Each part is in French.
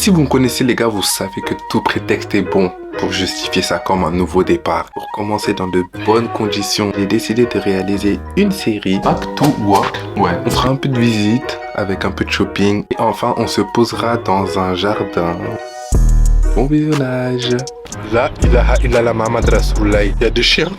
Si vous me connaissez les gars, vous savez que tout prétexte est bon pour justifier ça comme un nouveau départ. Pour commencer dans de bonnes conditions, j'ai décidé de réaliser une série Back to Work. Ouais, on fera un peu de visite avec un peu de shopping et enfin on se posera dans un jardin. Bon visionnage. La ilaha illallah Muhammad Rasulullah. Il y a des chiens.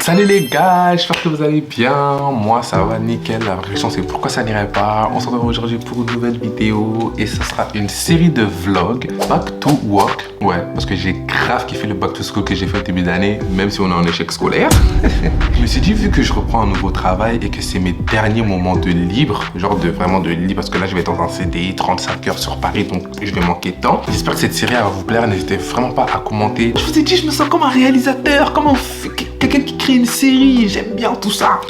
Salut les gars, j'espère que vous allez bien. Moi ça va nickel. La vraie question c'est pourquoi ça n'irait pas. On se retrouve aujourd'hui pour une nouvelle vidéo et ce sera une série de vlogs Back to Work. Ouais, parce que j'ai grave kiffé le Back to School que j'ai fait au début d'année, même si on est en échec scolaire. Je me suis dit, vu que je reprends un nouveau travail et que c'est mes derniers moments de libre, genre vraiment de libre, parce que là je vais être dans un CDI 35 heures sur Paris, donc je vais manquer de temps. J'espère que cette série va vous plaire. N'hésitez vraiment pas à commenter. Je vous ai dit, je me sens comme un réalisateur, comme quelqu'un qui crée une série, j'aime bien tout ça.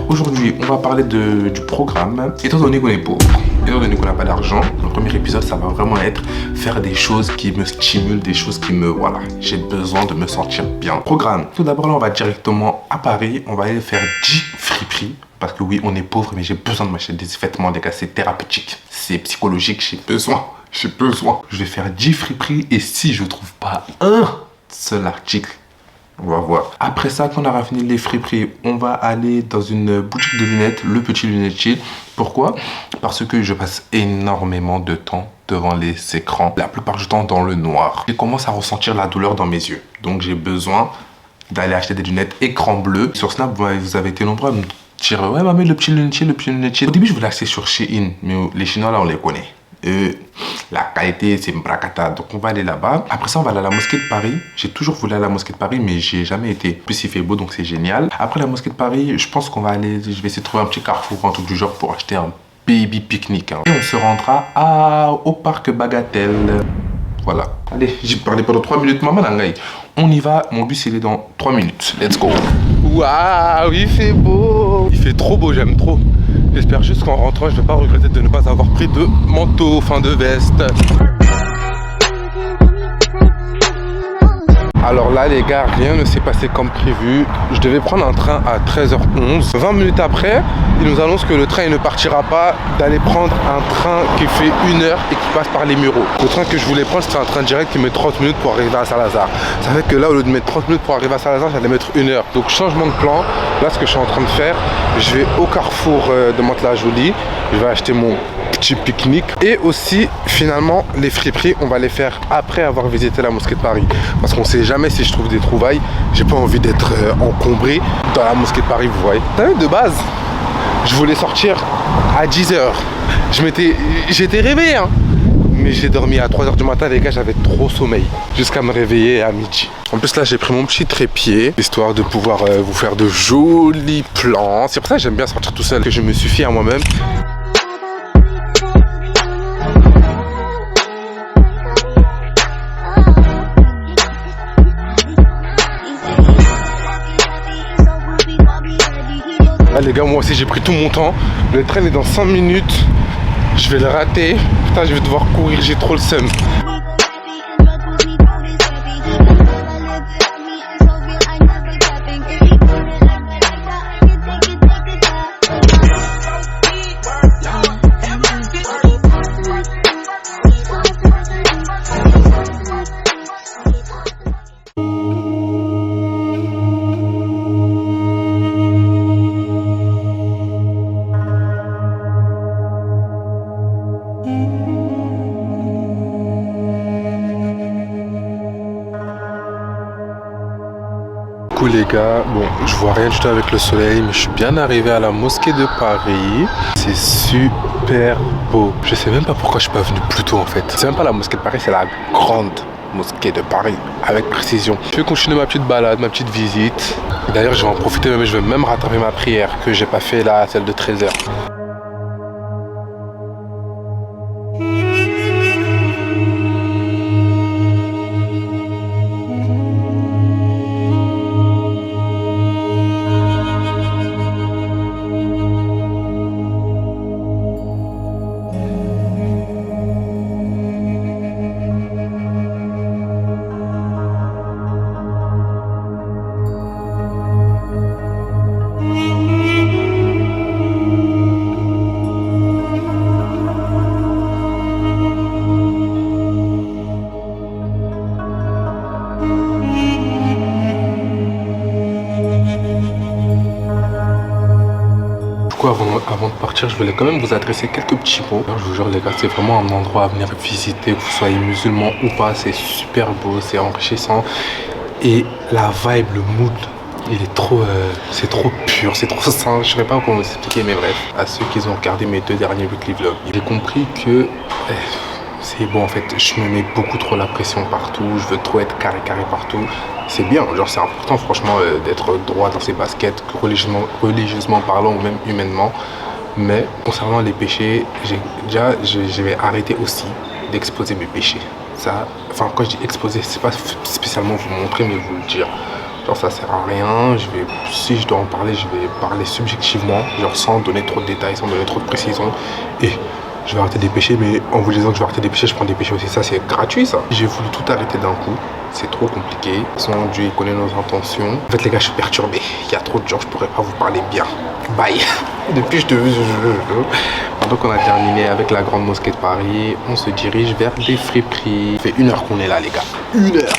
Aujourd'hui, on va parler du programme. Étant donné qu'on est pauvre, étant donné qu'on n'a pas d'argent, le premier épisode, ça va vraiment être faire des choses qui me stimulent, des choses qui me... Voilà, j'ai besoin de me sentir bien. Programme. Tout d'abord, là, on va directement à Paris. On va aller faire 10 friperies. Parce que oui, on est pauvre, mais j'ai besoin de m'acheter des vêtements, les gars. C'est thérapeutique, c'est psychologique, j'ai besoin. Je vais faire 10 friperies et si je trouve pas un seul article, on va voir. Après ça, quand on aura fini les friperies, on va aller dans une boutique de lunettes, le petit lunetier. Pourquoi? Parce que je passe énormément de temps devant les écrans, la plupart du temps dans le noir. Je commence à ressentir la douleur dans mes yeux. Donc j'ai besoin d'aller acheter des lunettes écran bleu. Sur Snap, vous avez été nombreux à me dire « Ouais, maman, le petit lunetier. » Au début, je voulais acheter sur Shein, mais les Chinois, là, on les connaît. La qualité c'est Mbrakata, donc on va aller là-bas. Après ça on va aller à la mosquée de Paris. J'ai toujours voulu aller à la mosquée de Paris mais j'ai jamais été. En plus il fait beau donc c'est génial. Après la mosquée de Paris, je pense qu'on va aller, je vais essayer de trouver un petit carrefour, un truc du genre pour acheter un baby pique-nique. Et on se rendra au parc Bagatelle. Voilà. Allez, j'ai parlé pendant 3 minutes, maman Nangaï. On y va, mon bus il est dans 3 minutes. Let's go. Waouh, il fait beau. Il fait trop beau, j'aime trop. J'espère juste qu'en rentrant, je ne vais pas regretter de ne pas avoir pris de manteau, enfin de veste. Alors là les gars, rien ne s'est passé comme prévu. Je devais prendre un train à 13h11. 20 minutes après, ils nous annoncent que le train il ne partira pas, d'aller prendre un train qui fait 1 heure et qui passe par les Mureaux. Le train que je voulais prendre, c'était un train direct qui met 30 minutes pour arriver à Saint-Lazare. Ça fait que là, au lieu de mettre 30 minutes pour arriver à Saint-Lazare, j'allais mettre 1 heure. Donc changement de plan. Là, ce que je suis en train de faire, je vais au carrefour de Mantes-la-Jolie. Je vais acheter mon petit pique-nique. Et aussi, finalement, les friperies, on va les faire après avoir visité la mosquée de Paris. Parce qu'on sait jamais si je trouve des trouvailles. J'ai pas envie d'être encombré dans la mosquée de Paris, vous voyez. De base, je voulais sortir à 10h. J'étais réveillé, hein. Mais j'ai dormi à 3h du matin, les gars, j'avais trop sommeil. Jusqu'à me réveiller à midi. En plus, là, j'ai pris mon petit trépied, histoire de pouvoir vous faire de jolis plans. C'est pour ça que j'aime bien sortir tout seul, que je me suffis à moi-même. Là, les gars, moi aussi, j'ai pris tout mon temps. Le train est dans 5 minutes. Je vais le rater. Putain, je vais devoir courir, j'ai trop le seum. Les gars, bon, je vois rien du tout avec le soleil, mais je suis bien arrivé à la mosquée de Paris. C'est super beau. Je sais même pas pourquoi je suis pas venu plus tôt en fait. C'est même pas la mosquée de Paris, c'est la grande mosquée de Paris, avec précision. Je vais continuer ma petite balade, ma petite visite. D'ailleurs, je vais en profiter, mais je vais même rattraper ma prière que j'ai pas fait là, celle de 13h. coup, avant de partir, je voulais quand même vous adresser quelques petits mots. Je vous jure, les gars, c'est vraiment un endroit à venir visiter, que vous soyez musulman ou pas. C'est super beau, c'est enrichissant. Et la vibe, le mood, il est trop, c'est trop pur, c'est trop sain. Je ne sais pas comment vous expliquer, mais bref. À ceux qui ont regardé mes 2 derniers weekly vlogs, j'ai compris que c'est bon, en fait, je me mets beaucoup trop la pression partout. Je veux trop être carré partout. C'est bien, genre c'est important franchement d'être droit dans ses baskets, religieusement parlant ou même humainement. Mais concernant les péchés, je vais arrêter aussi d'exposer mes péchés. Ça, enfin quand je dis exposer, c'est pas spécialement vous montrer mais vous le dire. Genre ça sert à rien, si je dois en parler, je vais parler subjectivement, genre sans donner trop de détails, sans donner trop de précision. Et je vais arrêter des péchés, mais en vous disant que je vais arrêter des péchés, je prends des péchés aussi. Ça, c'est gratuit, ça. J'ai voulu tout arrêter d'un coup. C'est trop compliqué. Sans Dieu, il connaît nos intentions. En fait, les gars, je suis perturbé. Il y a trop de gens, je pourrais pas vous parler bien. Bye. Depuis, je te veux. Donc, on a terminé avec la grande mosquée de Paris. On se dirige vers des friperies. Ça fait 1 heure qu'on est là, les gars. 1 heure.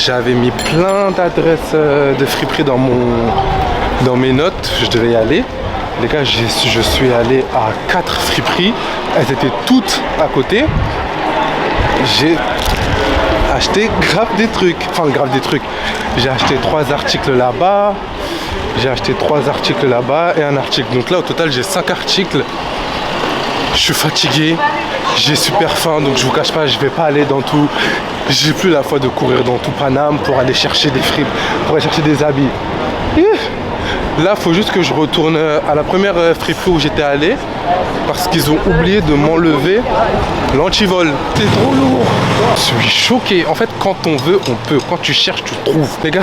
J'avais mis plein d'adresses de friperies dans mes notes, je devais y aller. Les gars, je suis allé à 4 friperies, elles étaient toutes à côté. J'ai acheté grave des trucs, J'ai acheté 3 articles là-bas, et un article. Donc là, au total, j'ai 5 articles. Je suis fatigué, j'ai super faim, donc je vous cache pas, je vais pas aller dans tout. J'ai plus la foi de courir dans tout Paname pour aller chercher des fripes, pour aller chercher des habits. Là, faut juste que je retourne à la première friperie où j'étais allé parce qu'ils ont oublié de m'enlever l'antivol. C'est trop lourd. Je suis choqué. En fait, quand on veut, on peut. Quand tu cherches, tu trouves. Les gars,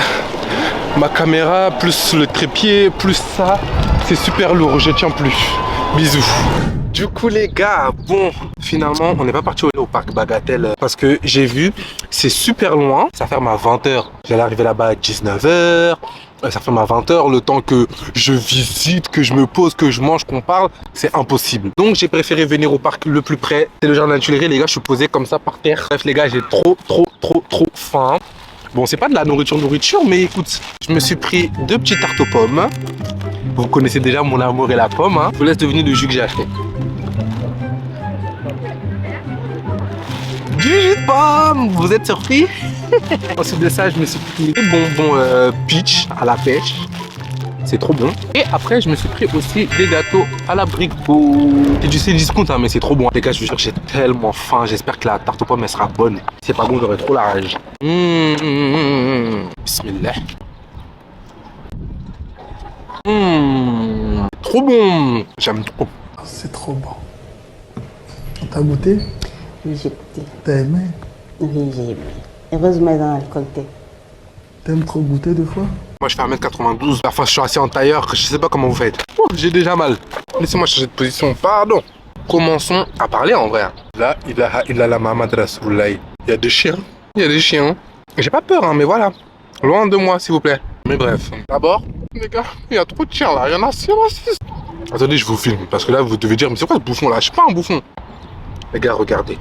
ma caméra, plus le trépied, plus ça, c'est super lourd. Je tiens plus. Bisous. Du coup les gars, bon, finalement on n'est pas parti au parc Bagatelle parce que j'ai vu, c'est super loin, ça ferme à 20h. J'allais arriver là-bas à 19h, ça ferme à 20h, le temps que je visite, que je me pose, que je mange, qu'on parle, c'est impossible. Donc j'ai préféré venir au parc le plus près, c'est le jardin des Tuileries. Les gars, je suis posé comme ça par terre. Bref les gars, j'ai trop faim. Bon, c'est pas de la nourriture, mais écoute, je me suis pris 2 petites tartes aux pommes. Vous connaissez déjà mon amour et la pomme, hein. Je vous laisse deviner le jus que j'ai acheté. Du jus de pomme. Vous êtes surpris? Ensuite de ça, je me suis pris des bonbons peach à la pêche. C'est trop bon. Et après, je me suis pris aussi des gâteaux à la bricot. C'est du Cdiscount, hein, mais c'est trop bon. Les gars, je vous jure, j'ai tellement faim. J'espère que la tarte aux pommes, elle sera bonne. Si c'est pas bon, j'aurai trop la rage. Bismillah. Trop bon. J'aime trop. C'est trop bon. T'as goûté? Oui, j'ai goûté. T'as aimé? Oui, j'ai aimé. Heureusement, dans le côté. T'aimes trop goûter des fois? Moi, je fais 1m92. Parfois, je suis assis en tailleur. Je sais pas comment vous faites. Oh, j'ai déjà mal. Laissez-moi changer de position. Pardon. Commençons à parler en vrai. Là, il a la Muhammad Rasulullah. Il y a des chiens. J'ai pas peur, hein, mais voilà. Loin de moi, s'il vous plaît. Mais bref. D'abord, les gars, il y a trop de chiens là. Il y en a 6. Attendez, je vous filme. Parce que là, vous devez dire, mais c'est quoi ce bouffon là? Je suis pas un bouffon. Les gars, regardez.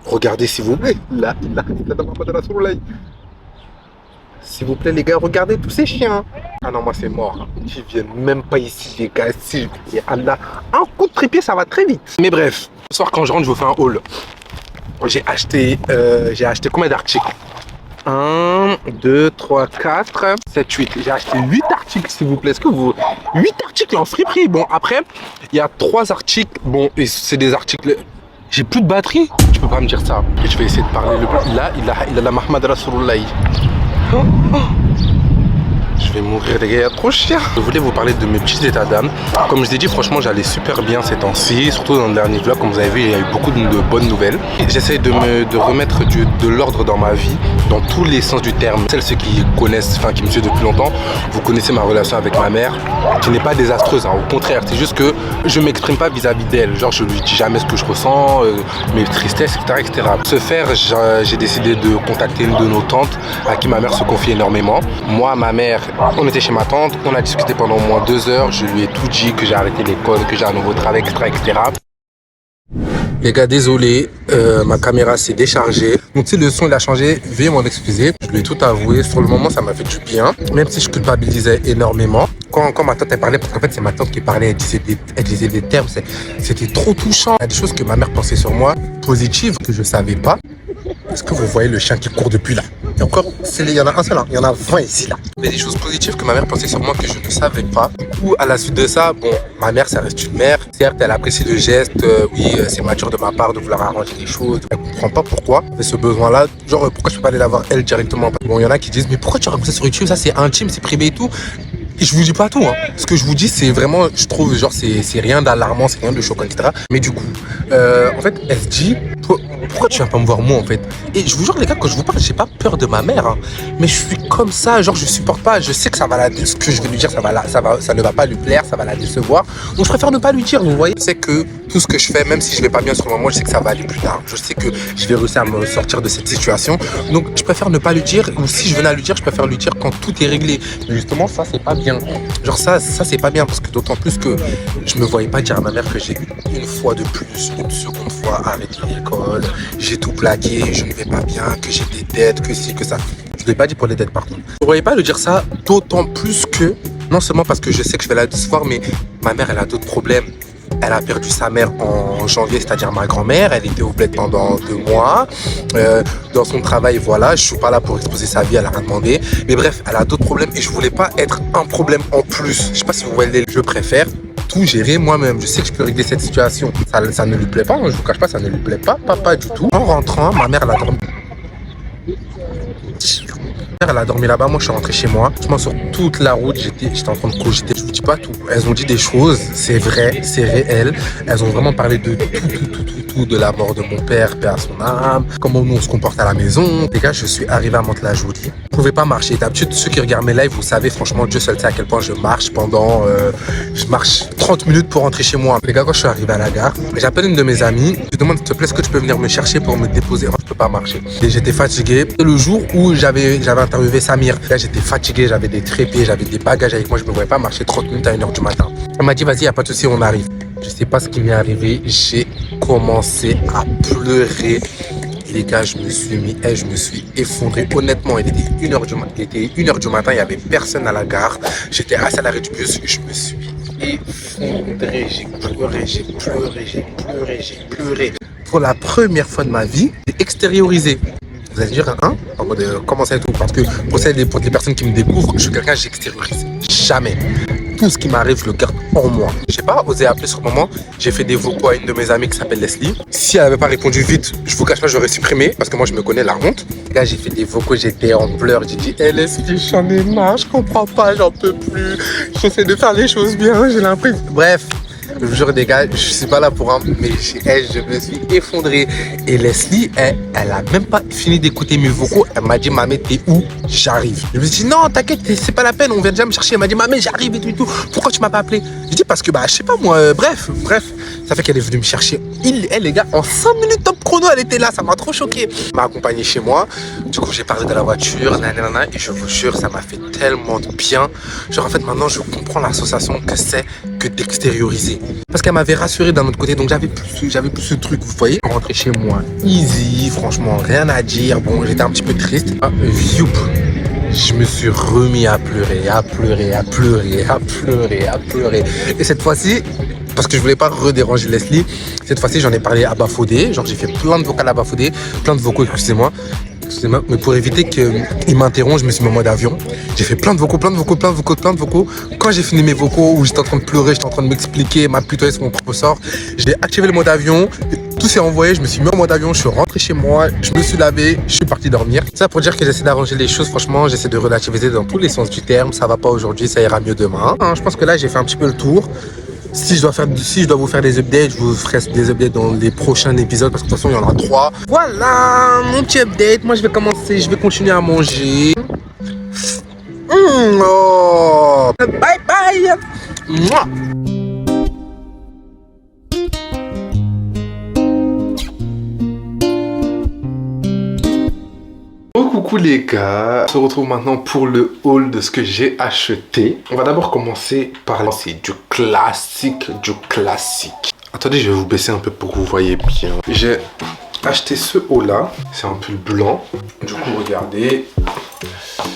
Regardez, s'il vous plaît. Là, il a la Muhammad Rasulullah. S'il vous plaît, les gars, regardez tous ces chiens. Ah non, moi, c'est mort. Ils viennent même pas ici, les gars. Si, Allah, un coup de trépied, ça va très vite. Mais bref, ce soir, quand je rentre, je vous fais un haul. J'ai acheté combien d'articles? 1, 2, 3, 4, 7, 8. J'ai acheté 8 articles, s'il vous plaît. Est-ce que vous... 8 articles en friperie. Bon, après, il y a 3 articles. Bon, et c'est des articles... J'ai plus de batterie. Tu peux pas me dire ça. Et je vais essayer de parler. Là, il a la Muhammad Rasulullah. Je vais mourir les gars, il y a trop chiant. Je voulais vous parler de mes petits états d'âme. Comme je vous ai dit, franchement j'allais super bien ces temps-ci, surtout dans le dernier vlog, comme vous avez vu, il y a eu beaucoup de bonnes nouvelles. J'essaie de remettre de l'ordre dans ma vie, dans tous les sens du terme. Ceux qui connaissent, enfin qui me suivent depuis longtemps, vous connaissez ma relation avec ma mère, qui n'est pas désastreuse, hein. Au contraire, c'est juste que je m'exprime pas vis-à-vis d'elle. Genre je lui dis jamais ce que je ressens, mes tristesses, etc. Ce faire, j'ai décidé de contacter une de nos tantes à qui ma mère se confie énormément. Moi, ma mère, on était chez ma tante, on a discuté pendant au moins 2 heures, je lui ai tout dit, que j'ai arrêté l'école, que j'ai un nouveau travail, etc. Les gars, désolé, ma caméra s'est déchargée. Donc si le son il a changé, veuillez m'en excuser. Je lui ai tout avoué, sur le moment ça m'a fait du bien, même si je culpabilisais énormément. Quand ma tante elle parlait, parce qu'en fait c'est ma tante qui parlait, elle disait des termes, c'était trop touchant. Il y a des choses que ma mère pensait sur moi, positives, que je savais pas. Est-ce que vous voyez le chien qui court depuis là? Et encore, il y en a un seul, hein. Il y en a 20 ici là. Il y a des choses positives que ma mère pensait sur moi que je ne savais pas. Du coup, à la suite de ça, bon, ma mère, ça reste une mère. Certes, elle apprécie le geste. Oui, c'est mature de ma part de vouloir arranger les choses. Elle comprend pas pourquoi. Mais ce besoin-là, genre, pourquoi je peux pas aller la voir elle directement? Bon, il y en a qui disent, mais pourquoi tu racontes ça sur YouTube? Ça, c'est intime, c'est privé et tout. Et je vous dis pas tout, hein. Ce que je vous dis, c'est vraiment, je trouve, genre, c'est rien d'alarmant, c'est rien de choquant, etc. Mais du coup, en fait, elle se dit, pourquoi tu viens pas me voir moi, en fait? Et je vous jure, les gars, quand je vous parle, j'ai pas peur de ma mère, hein. Mais je suis comme ça, genre, je supporte pas. Je sais que ça va ce que je vais lui dire, ça ne va pas lui plaire, ça va la décevoir. Donc, je préfère ne pas lui dire, vous voyez. Je sais que tout ce que je fais, même si je vais pas bien sur le moment, je sais que ça va aller plus tard. Je sais que je vais réussir à me sortir de cette situation. Donc, je préfère ne pas lui dire, ou si je venais à lui dire, je préfère lui dire quand tout est réglé. Mais justement, ça, c'est pas bien. Genre ça c'est pas bien, parce que d'autant plus que je me voyais pas dire à ma mère que j'ai une fois de plus, une seconde fois arrêté l'école, j'ai tout plaqué, je ne vais pas bien, que j'ai des dettes, que ci, que ça. Je ne l'ai pas dit pour les dettes par contre. Je ne voyais pas lui dire ça, d'autant plus que, non seulement parce que je sais que je vais la décevoir, mais ma mère elle a d'autres problèmes. Elle a perdu sa mère en janvier, c'est-à-dire ma grand-mère. Elle était au bled pendant 2 mois. Dans son travail, voilà, je suis pas là pour exposer sa vie, elle a rien demandé. Mais bref, elle a d'autres problèmes et je voulais pas être un problème en plus. Je sais pas si vous voyez, je préfère tout gérer moi-même. Je sais que je peux régler cette situation. Ça ne lui plaît pas, hein, je vous cache pas, ça ne lui plaît pas, pas du tout. En rentrant, ma mère, elle a dormi. Elle a dormi là-bas, moi je suis rentré chez moi. Sur toute la route, j'étais en train de cogiter. Je vous dis pas tout. Elles ont dit des choses, c'est vrai, c'est réel. Elles ont vraiment parlé de tout, de la mort de mon père, paix à son âme, comment nous on se comporte à la maison. Les gars, je suis arrivé à Mantes-la-Jolie. Je pouvais pas marcher. D'habitude, ceux qui regardent mes lives, vous savez, franchement, Dieu seul sait à quel point je marche je marche 30 minutes pour rentrer chez moi. Les gars, quand je suis arrivé à la gare, j'appelle une de mes amies. Je lui demande, s'il te plaît, est-ce que tu peux venir me chercher pour me déposer? Moi, je peux pas marcher. Et j'étais fatigué. Le jour où j'avais interviewé Samir, là, j'étais fatigué, j'avais des trépieds, j'avais des bagages avec moi, je me voyais pas marcher 30 minutes à 1h du matin. Elle m'a dit, vas-y, y a pas de souci, on arrive. Je sais pas ce qui m'est arrivé, j'ai commencé à pleurer. Et les gars, je me suis effondré. Honnêtement, il était 1h du matin, il y avait personne à la gare. J'étais assis à l'arrêt du bus, je me suis effondré, j'ai pleuré. Pour la première fois de ma vie, j'ai extériorisé. Vous allez dire, hein, en mode comment ça et tout, parce que pour les personnes qui me découvrent, je suis quelqu'un, j'extériorise jamais. Tout ce qui m'arrive, je le garde en moi. Je sais pas, osé appeler sur le moment. J'ai fait des vocaux à une de mes amies qui s'appelle Leslie. Si elle avait pas répondu vite, je vous cache pas, j'aurais supprimé, parce que moi je me connais la honte. Là, j'ai fait des vocaux, j'étais en pleurs. J'ai dit, hey, Leslie, j'en ai marre, je comprends pas, j'en peux plus. J'essaie de faire les choses bien, j'ai l'impression. Bref. Je vous jure, les gars, je suis pas là pour un... Mais je me suis effondré. Et Leslie, elle a même pas fini d'écouter mes vocaux. Elle m'a dit, Mamé, t'es où? J'arrive. Je me suis dit, non, t'inquiète, c'est pas la peine, on vient déjà me chercher. Elle m'a dit, Mamé, j'arrive et tout. Pourquoi tu m'as pas appelé? Je dis, parce que, je sais pas, moi, bref. Ça fait qu'elle est venue me chercher. Elle, les gars, en 5 minutes top chrono, elle était là. Ça m'a trop choqué. Elle m'a accompagné chez moi. Du coup, j'ai parlé de la voiture, et je vous jure, ça m'a fait tellement de bien. Genre, en fait, maintenant, je comprends la sensation que c'est que d'extérioriser. Parce qu'elle m'avait rassuré d'un autre côté, donc j'avais plus ce truc, vous voyez. Rentrer chez moi, easy, franchement, rien à dire. Bon, j'étais un petit peu triste. Je me suis remis à pleurer. Et cette fois-ci, parce que je voulais pas redéranger Leslie, cette fois-ci, j'en ai parlé à Bafodé. Genre, j'ai fait plein de vocaux à Bafodé, plein de vocaux, excusez-moi. Excusez-moi, mais pour éviter qu'il m'interrompt, je me suis mis en mode avion. J'ai fait plein de vocaux. Quand j'ai fini mes vocaux, où j'étais en train de pleurer, j'étais en train de m'expliquer, m'apitoyer sur mon propre sort, j'ai activé le mode avion, tout s'est envoyé, je me suis mis en mode avion, je suis rentré chez moi, je me suis lavé, je suis parti dormir. Ça pour dire que j'essaie d'arranger les choses, franchement, j'essaie de relativiser dans tous les sens du terme. Ça va pas aujourd'hui, ça ira mieux demain. Je pense que là, j'ai fait un petit peu le tour. Si je dois vous faire des updates, je vous ferai des updates dans les prochains épisodes parce que de toute façon il y en aura 3. Voilà mon petit update. Moi je vais continuer à manger. Oh. Bye bye. Mouah. Oh, coucou les gars, on se retrouve maintenant pour le haul de ce que j'ai acheté. On va d'abord commencer par là, c'est du classique. Attendez, je vais vous baisser un peu pour que vous voyez bien. J'ai acheté ce haut là, c'est un pull blanc. Du coup, regardez,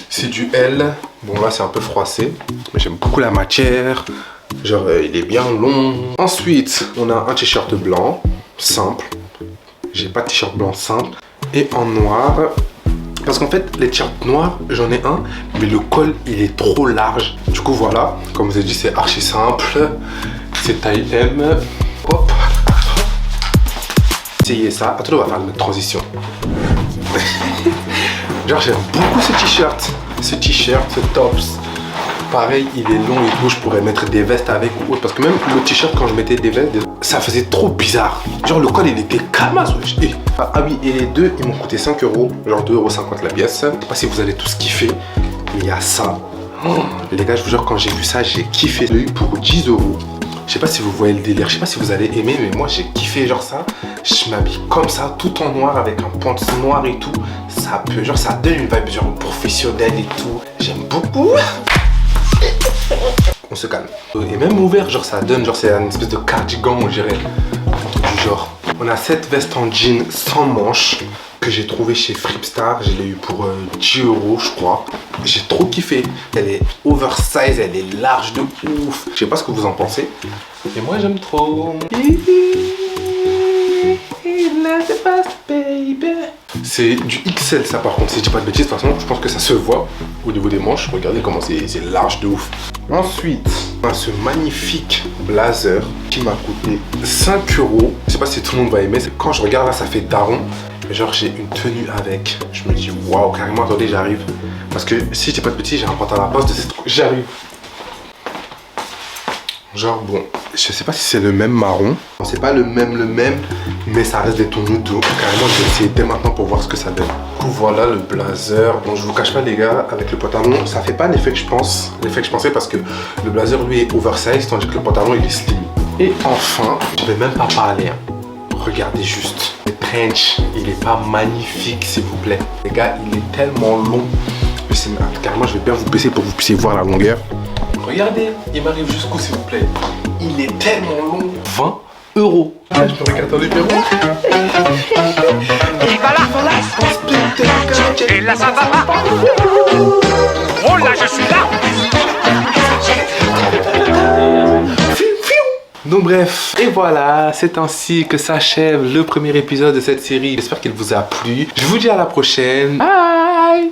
c'est du L. Bon là, c'est un peu froissé, mais j'aime beaucoup la matière. Genre, il est bien long. Ensuite, on a un t-shirt blanc, simple. J'ai pas de t-shirt blanc simple. Et en noir. Parce qu'en fait, les t-shirts noirs, j'en ai un, mais le col, il est trop large. Du coup, voilà, comme vous ai dit, c'est archi simple. C'est taille M. Hop. Essayez ça. Attendez, on va faire une transition. Genre, j'aime beaucoup ce t-shirt. Ce tops. Pareil, il est long et tout, je pourrais mettre des vestes avec ou autre. Parce que même le t-shirt, quand je mettais des vestes, ça faisait trop bizarre. Genre, le col, il était calmasse. Ah oui, et les deux, ils m'ont coûté 5 €. Genre 2,50 € la pièce. Je sais pas si vous allez tous kiffer, mais il y a ça. Oh, les gars, je vous jure, quand j'ai vu ça, j'ai kiffé. Je l'ai eu pour 10 €. Je sais pas si vous voyez le délire, je sais pas si vous allez aimer, mais moi, j'ai kiffé genre ça. Je m'habille comme ça, tout en noir, avec un pantalon noir et tout. Ça peut, genre, ça donne une vibe genre professionnelle et tout. J'aime beaucoup. On se calme. Et même ouvert, genre ça donne, genre c'est une espèce de cardigan, on dirait. Du genre. On a cette veste en jean sans manches que j'ai trouvé chez Fripstar. Je l'ai eu pour 10 €, je crois. J'ai trop kiffé. Elle est oversize, elle est large de ouf. Je sais pas ce que vous en pensez. Et moi j'aime trop. C'est du XL ça par contre, si je dis pas de bêtises, de toute façon je pense que ça se voit au niveau des manches. Regardez comment c'est large de ouf. Ensuite, on a ce magnifique blazer qui m'a coûté 5 €. Je sais pas si tout le monde va aimer, quand je regarde là ça fait daron. Genre j'ai une tenue avec, je me dis waouh, carrément, attendez, j'arrive. Parce que si je dis pas de bêtises, j'ai un pantalon à la poste de cette... J'arrive. Genre bon, je sais pas si c'est le même marron. C'est pas le même, mais ça reste des tons nude. Donc carrément, je vais essayer dès maintenant pour voir ce que ça donne. Du coup, voilà le blazer. Bon, je vous cache pas les gars, avec le pantalon, ça fait pas l'effet que je pense. L'effet que je pensais parce que le blazer lui est oversize, tandis que le pantalon il est slim. Et enfin, je vais même pas parler. Regardez juste. Le trench, il est pas magnifique s'il vous plaît. Les gars, il est tellement long. Carrément, je vais bien vous baisser pour que vous puissiez voir la longueur. Regardez, il m'arrive jusqu'où s'il vous plaît. Il est tellement long. 20 €. Ah, je peux regarder le numéro. Et voilà. Et là ça va pas. Oh là je suis là. Donc bref, et voilà, c'est ainsi que s'achève le premier épisode de cette série. J'espère qu'il vous a plu. Je vous dis à la prochaine. Bye.